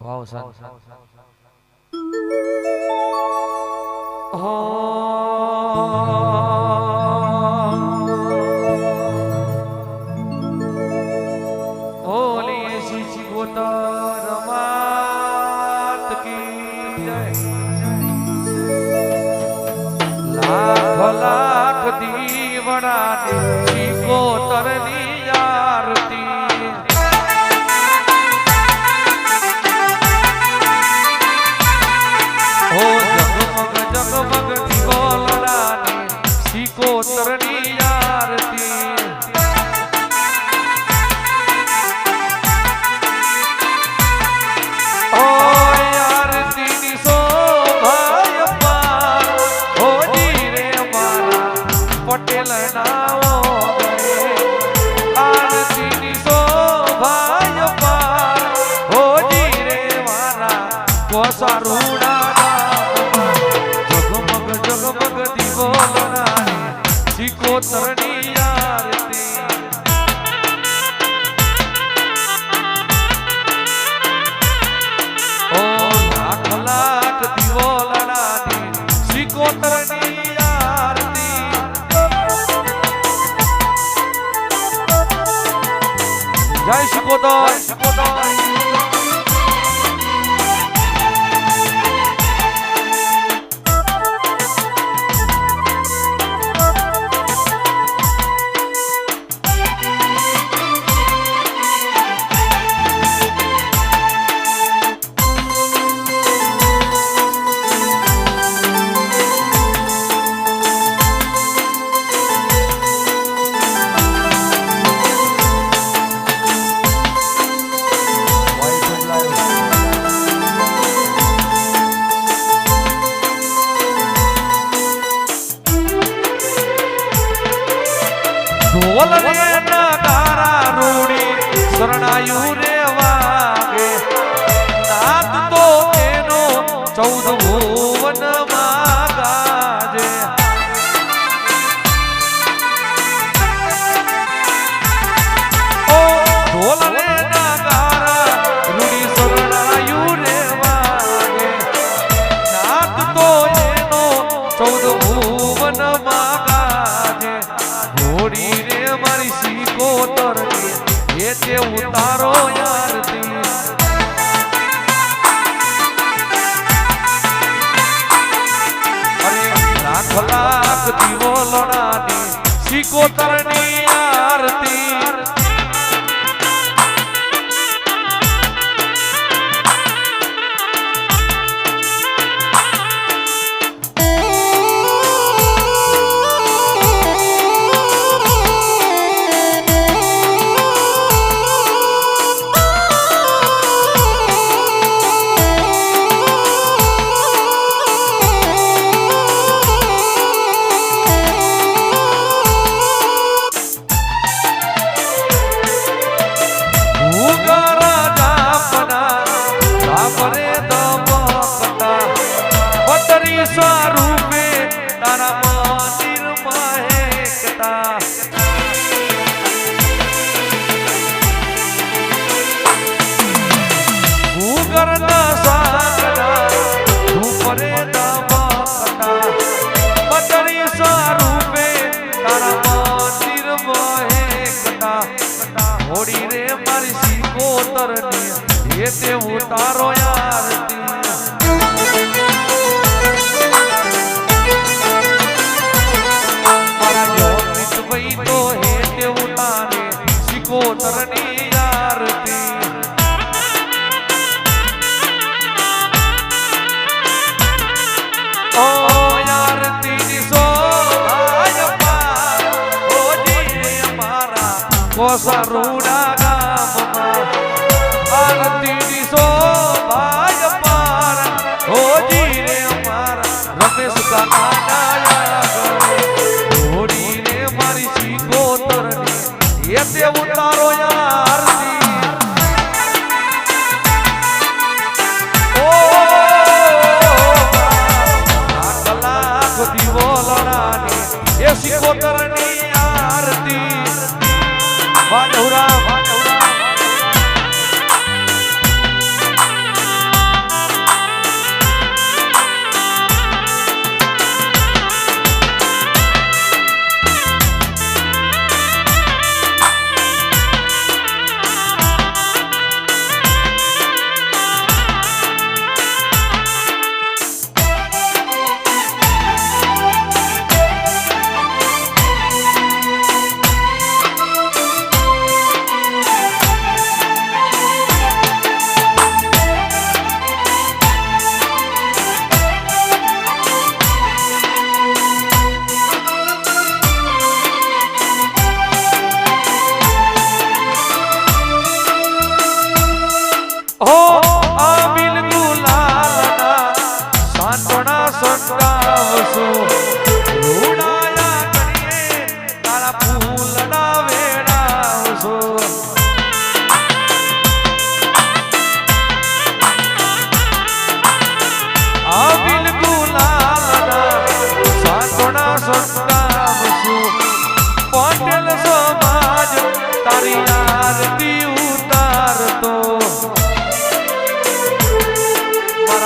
વાવ sir ઓલી શીશી ગોતર માત કી જય લાખ લાખ દીવડા શીશી ગોતર ની આરતી जगमग दिगोलरानी सिकोतरनी आरती ओ आरती नी शोभाय पार ओ जीरे मारा पटेल नाओ गए आरती नी शोभाय पार ओ जीरे मारा कोसारूड़ा जगमग दिगोलरानी सिकोतरनी आरती ओ लाख लाख दिगोलरानी सिकोतरनी आरती जय सिकोतर ढोल रे नगारा रूड़ी शरणायु रे वागे नाद तो एनो 14 भुवन मागाजे ओ ढोल रे नगारा रूड़ी शरणायु रे वागे नाद तो एनो 14 भुवन मागाजे घोड़ी रे मारी सिकोतर ये ते उतारो आरती अरे लाख लाख दिवोलरानी सिकोतरनी आरती स्वरूपे तारा मंदिर महकता भूगर न सागरा ऊपरे दमकता मंदिर स्वरूपे तारा मंदिर महकता होड़ी रे मारी सिकोतरनी ये ते उतारो आरती तो हेते उतारे सिकोतरनी आरती ओ आरती नी शोभाय पार ओ जी हमारा कोसारूड़ा गाम आरती नी शोभाय पार ओ जी रे हमारा रमेश का ये ते उतारो आरती ओ लाख लाख दिवोलरानी ये सिकोतरनी आरती वाजहुरा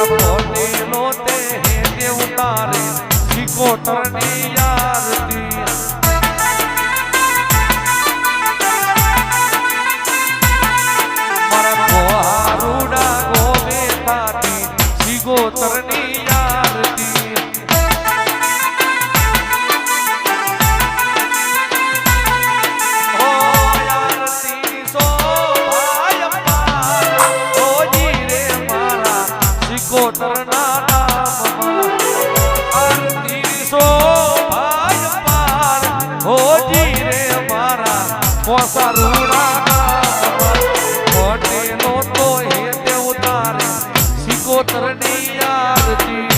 મારા પોટેલો તે હેતે ઉતારે સિકોતરની આરતી મારા ગોહારુડા ગોવે તાતી સિકોતરની આરતી કોતરના નામમાં આરતી શોભાય પાર હોજી રે મારા મોસારુના નામમાં કોટેલો તો હેતે ઉતારે સિકોતરની આરતી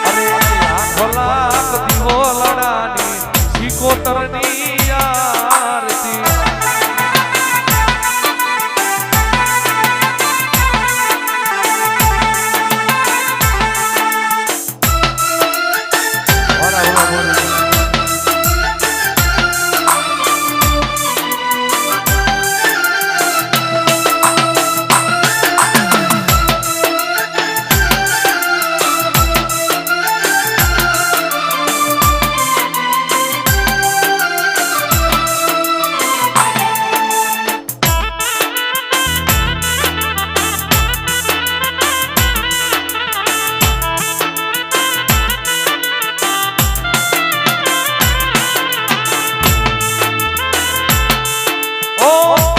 અરે લાખ લાખ દીવો લડાની સિકોતરની આરતી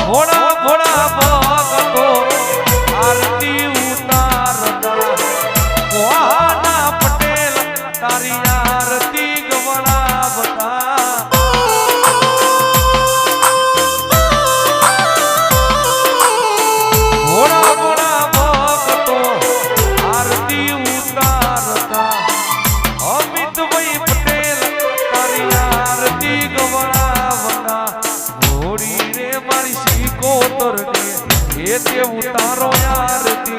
ઘોડા ઘોડા ભગતો આરતી ઉતારતા કોહાના પટેલ તારી આરતી ગવડાવતા ઘોડા ઘોડા ભગતો આરતી ઉતારતા અમિતભાઈ પટેલ તારી આરતી ગવડાવતા ઘોડી રે મારી સિકોતરને હેતે ઉતારો આરતી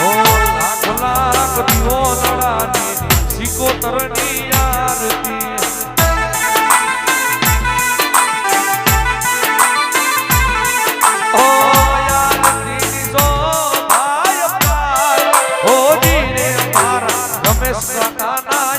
ઓ લાખ લાખ દીવો લડાની સિકોતરની આરતી ઓ આરતી શોભાય પાર હોજી રે મારા રમેશ કાકાના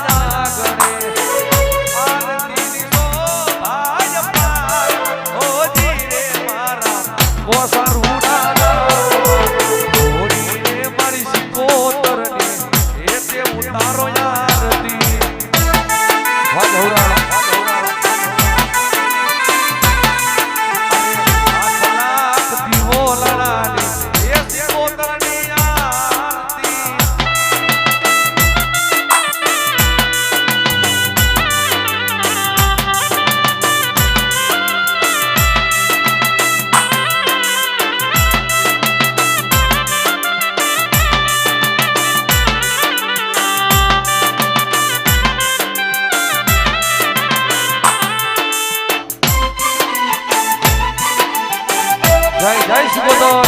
જય સિકોતર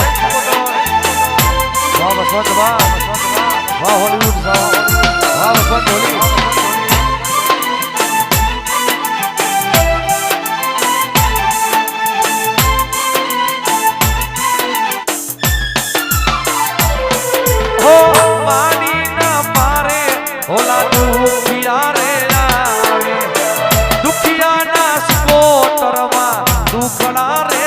વાહ વસંત વાહ હોલીવુડ વાહ વસંત હોલી હો માની ના મારે હોલા દુખિયા રે આવે દુખિયા ના સિકોતરમાં દુખડા રે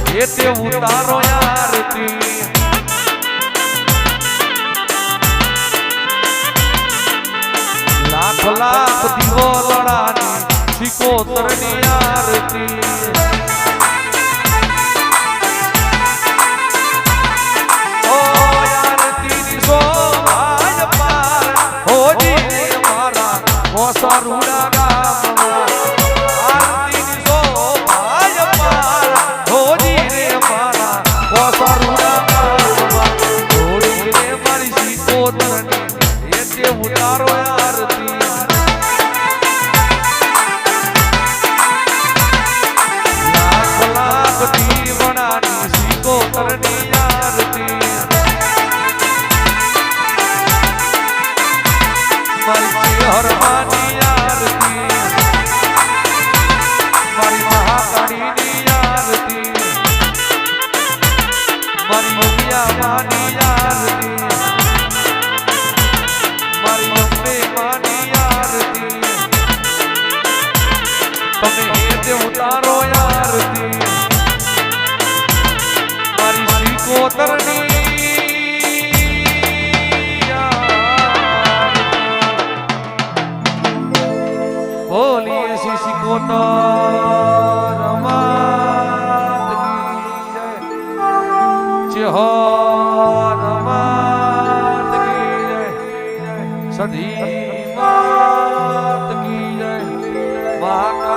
હેતે ઉતારો આરતી લાખ લાખ દીવો લડાની સિકોતરની આરતી ઓ આરતી શોભાય પાર હોજી રે મારા મોસારુડા ગામમાં આરતી શોભાય પાર હોજી રે મારા મોસારુડા ગામમાં હોજી રે મારી સિકો હરમાની આરતી મારી મહાકાળીની આરતી મારી ઉમિયા માની આરતી મારી અંબે માની આરતી તમે હેતે ઉતારો આરતી મારી શ્રી કોતરની બોલીએ શ્રી સિકોતર માત કી જય ચિહ્ન માત કી જય સધી માત કી જય મહાકાળ